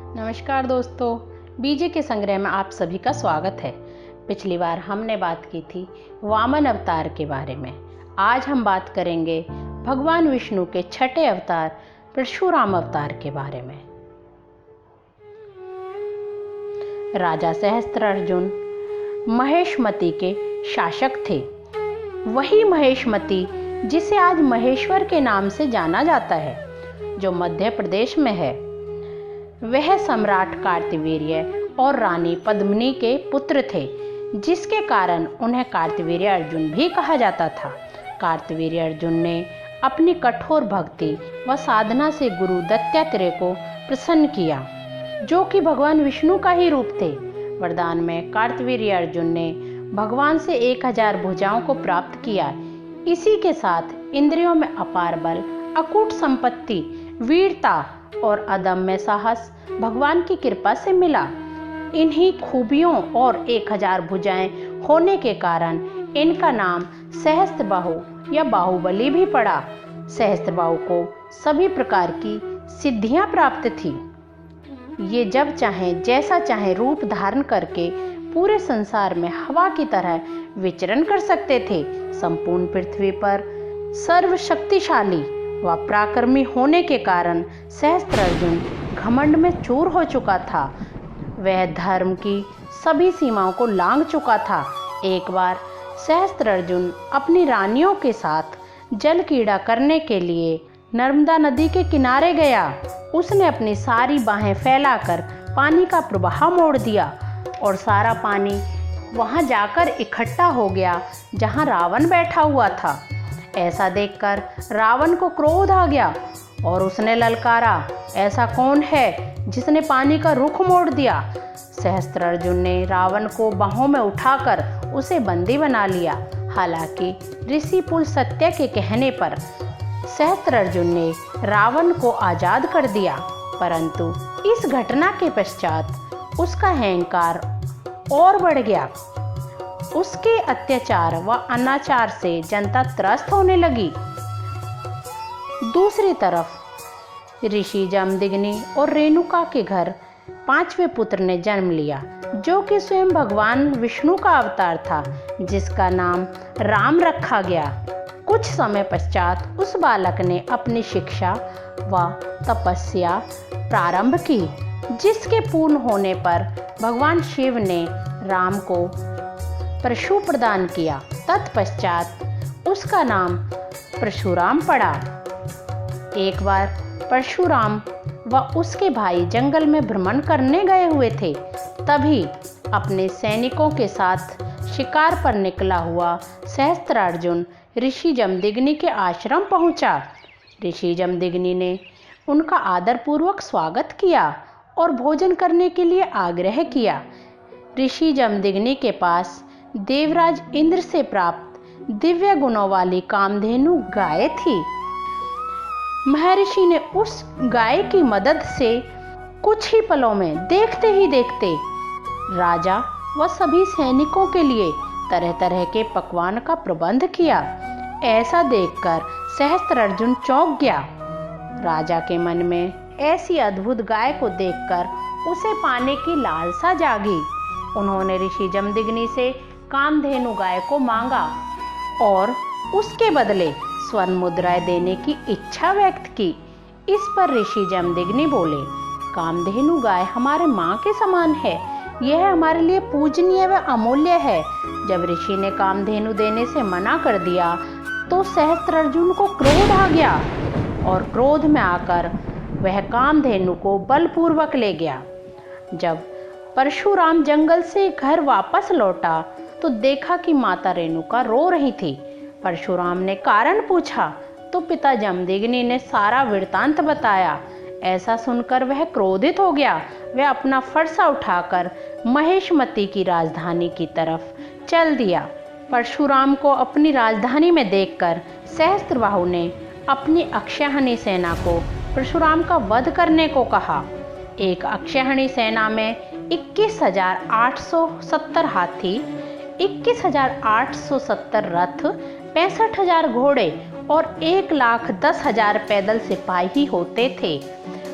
नमस्कार दोस्तों, बीजे के संग्रह में आप सभी का स्वागत है। पिछली बार हमने बात की थी वामन अवतार के बारे में। आज हम बात करेंगे भगवान विष्णु के छठे अवतार परशुराम अवतार के बारे में। राजा सहस्त्रार्जुन महेशमती के शासक थे। वही महेशमती जिसे आज महेश्वर के नाम से जाना जाता है, जो मध्य प्रदेश में है। वह सम्राट कार्तवीर्य और रानी पद्मिनी के पुत्र थे, जिसके कारण उन्हें कार्तवीर्य अर्जुन भी कहा जाता था। कार्तवीर्य अर्जुन ने अपनी कठोर भक्ति व साधना से गुरु दत्तात्रेय को प्रसन्न किया, जो कि भगवान विष्णु का ही रूप थे। वरदान में कार्तवीर्य अर्जुन ने भगवान से 1000 भुजाओं को प्राप्त किया। इसी के साथ इंद्रियों में अपार बल, अकूट संपत्ति, वीरता और अदम्य साहस भगवान की कृपा से मिला। इन्हीं खूबियों और 1000 भुजाएं होने के कारण इनका नाम सहस्त्रबाहु या बाहुबली भी पड़ा। सहस्त्रबाहु को सभी प्रकार की सिद्धियां प्राप्त थी। ये जब चाहें जैसा चाहें रूप धारण करके पूरे संसार में हवा की तरह विचरण कर सकते थे। संपूर्ण पृथ्वी पर सर्वशक्तिशाली व पराक्रमी होने के कारण सहस्त्रार्जुन घमंड में चूर हो चुका था। वह धर्म की सभी सीमाओं को लांघ चुका था। एक बार सहस्त्रार्जुन अपनी रानियों के साथ जल क्रीड़ा करने के लिए नर्मदा नदी के किनारे गया। उसने अपनी सारी बाहें फैलाकर पानी का प्रवाह मोड़ दिया और सारा पानी वहां जाकर इकट्ठा हो गया जहां रावण बैठा हुआ था। ऐसा देखकर रावण को क्रोध आ गया और उसने ललकारा, ऐसा कौन है जिसने पानी का रुख मोड़ दिया? सहस्त्रार्जुन ने रावण को बाहों में उठाकर उसे बंदी बना लिया। हालांकि ऋषि पुलस्त्य के कहने पर सहस्त्रार्जुन ने रावण को आजाद कर दिया, परंतु इस घटना के पश्चात उसका अहंकार और बढ़ गया। उसके अत्याचार व अनाचार से जनता त्रस्त होने लगी। दूसरी तरफ ऋषि जमदग्नि और रेणुका के घर 5वें पुत्र ने जन्म लिया, जो कि स्वयं भगवान विष्णु का अवतार था, जिसका नाम राम रखा गया। कुछ समय पश्चात उस बालक ने अपनी शिक्षा व तपस्या प्रारंभ की, जिसके पूर्ण होने पर भगवान शिव ने राम को परशु प्रदान किया। तत्पश्चात उसका नाम परशुराम पड़ा। एक बार परशुराम व उसके भाई जंगल में भ्रमण करने गए हुए थे। तभी अपने सैनिकों के साथ शिकार पर निकला हुआ सहस्त्रार्जुन ऋषि जमदग्नि के आश्रम पहुंचा। ऋषि जमदग्नि ने उनका आदरपूर्वक स्वागत किया और भोजन करने के लिए आग्रह किया। ऋषि जमदग्नि के पास देवराज इंद्र से प्राप्त दिव्य गुणों वाली कामधेनु गाय थी। महर्षि ने उस गाय की मदद से कुछ ही पलों में देखते ही देखते राजा व सभी सैनिकों के लिए तरह तरह के पकवान का प्रबंध किया। ऐसा देखकर सहस्त्रार्जुन चौंक गया। राजा के मन में ऐसी अद्भुत गाय को देखकर उसे पाने की लालसा जागी। उन्होंने ऋषि जमदग्नि से कामधेनु गाय को मांगा और उसके बदले स्वर्ण मुद्राएं देने की इच्छा व्यक्त की। इस पर ऋषि जमदग्नि बोले, कामधेनु गाय हमारे माँ के समान है, यह हमारे लिए पूजनीय व अमूल्य है। जब ऋषि ने कामधेनु देने से मना कर दिया तो सहस्त्रार्जुन को क्रोध आ गया और क्रोध में आकर वह कामधेनु को बलपूर्वक ले गया। जब परशुराम जंगल से घर वापस लौटा तो देखा कि माता रेणुका रो रही थी। परशुराम ने कारण पूछा तो पिता जमदग्नि ने सारा वृत्तांत बताया। ऐसा सुनकर वह क्रोधित हो गया। वह अपना फरसा उठाकर महेशमती की राजधानी की तरफ चल दिया। परशुराम को अपनी राजधानी में देखकर सहस्त्रबाहु ने अपनी अक्षयहनी सेना को परशुराम का वध करने को कहा। एक अक्षयहनी सेना में 21,870 हाथी, 21,870 रथ, 65,000 घोड़े और 1,10,000 पैदल सिपाही होते थे।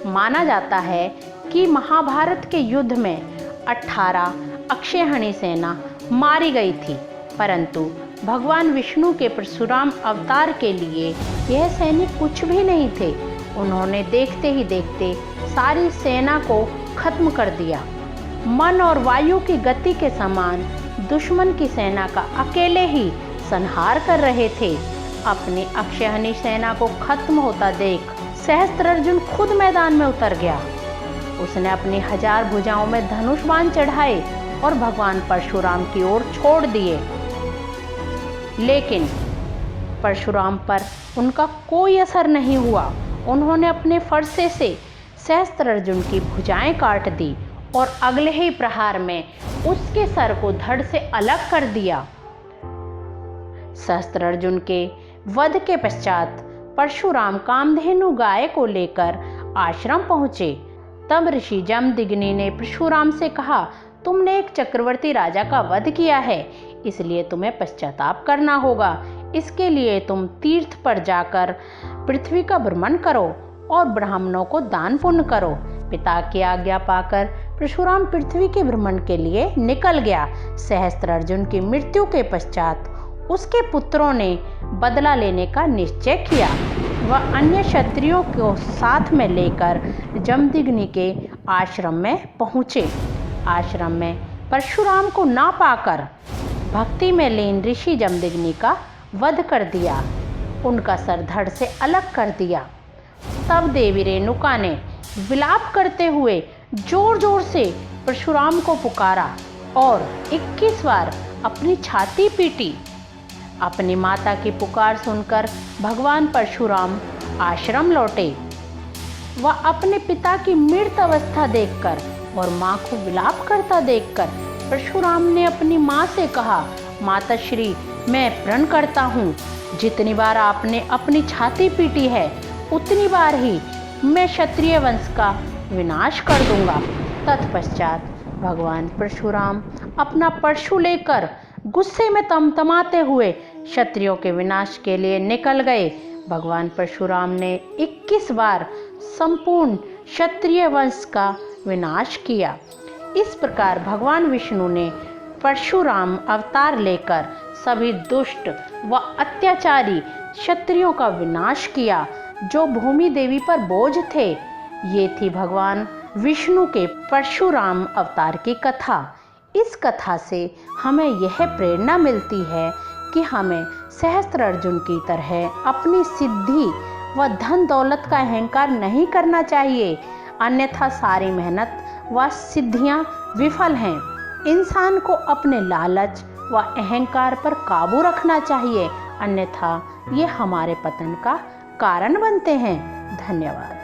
माना जाता है कि महाभारत के युद्ध में 18 अक्षयहणी सेना मारी गई थी, परंतु भगवान विष्णु के परशुराम अवतार के लिए यह सैनिक कुछ भी नहीं थे। उन्होंने देखते ही देखते सारी सेना को खत्म कर दिया। मन और वायु की गति के समान दुश्मन की सेना का अकेले ही संहार कर रहे थे। अपनी अक्षयहनी सेना को खत्म होता देख सहस्त्रार्जुन खुद मैदान में उतर गया। उसने अपनी 1000 भुजाओं में धनुष बाण चढ़ाए और भगवान परशुराम की ओर छोड़ दिए, लेकिन परशुराम पर उनका कोई असर नहीं हुआ। उन्होंने अपने फरसे से सहस्त्रार्जुन की भुजाएं काट दी और अगले ही प्रहार में उसके सर को धड़ से अलग कर दिया। सहस्त्रार्जुन के वध के पश्चात परशुराम कामधेनु गाय को लेकर आश्रम पहुंचे। तब ऋषि जमदग्नि ने परशुराम से कहा, तुमने एक चक्रवर्ती राजा का वध किया है, इसलिए तुम्हें पश्चाताप करना होगा। इसके लिए तुम तीर्थ पर जाकर पृथ्वी का भ्रमण करो और ब्राह्मणों को दान पुण्य करो। पिता की आज्ञा पाकर परशुराम पृथ्वी के भ्रमण के लिए निकल गया। सहस्त्रार्जुन की मृत्यु के पश्चात उसके पुत्रों ने बदला लेने का निश्चय किया। वह अन्य क्षत्रियों को साथ में लेकर जमदग्नि के आश्रम में पहुँचे। आश्रम में परशुराम को ना पाकर भक्ति में लीन ऋषि जमदग्नि का वध कर दिया, उनका सर धड़ से अलग कर दिया। तब देवी रेणुका ने विलाप करते हुए जोर जोर से परशुराम को पुकारा और 21 बार अपनी छाती पीटी। अपनी माता की पुकार सुनकर भगवान परशुराम आश्रम लौटे। वह अपने पिता की मृत अवस्था देखकर और माँ को विलाप करता देखकर परशुराम ने अपनी माँ से कहा, माताश्री, मैं प्रण करता हूँ, जितनी बार आपने अपनी छाती पीटी है उतनी बार ही मैं क्षत्रिय वंश का विनाश कर दूंगा। तत्पश्चात भगवान परशुराम अपना परशु लेकर गुस्से में तमतमाते हुए क्षत्रियों के विनाश के लिए निकल गए। भगवान परशुराम ने 21 बार संपूर्ण क्षत्रिय वंश का विनाश किया। इस प्रकार भगवान विष्णु ने परशुराम अवतार लेकर सभी दुष्ट व अत्याचारी क्षत्रियों का विनाश किया, जो भूमि देवी पर बोझ थे। ये थी भगवान विष्णु के परशुराम अवतार की कथा। इस कथा से हमें यह प्रेरणा मिलती है कि हमें सहस्त्रार्जुन की तरह अपनी सिद्धि व धन दौलत का अहंकार नहीं करना चाहिए, अन्यथा सारी मेहनत व सिद्धियां विफल हैं। इंसान को अपने लालच व अहंकार पर काबू रखना चाहिए, अन्यथा ये हमारे पतन का कारण बनते हैं। धन्यवाद।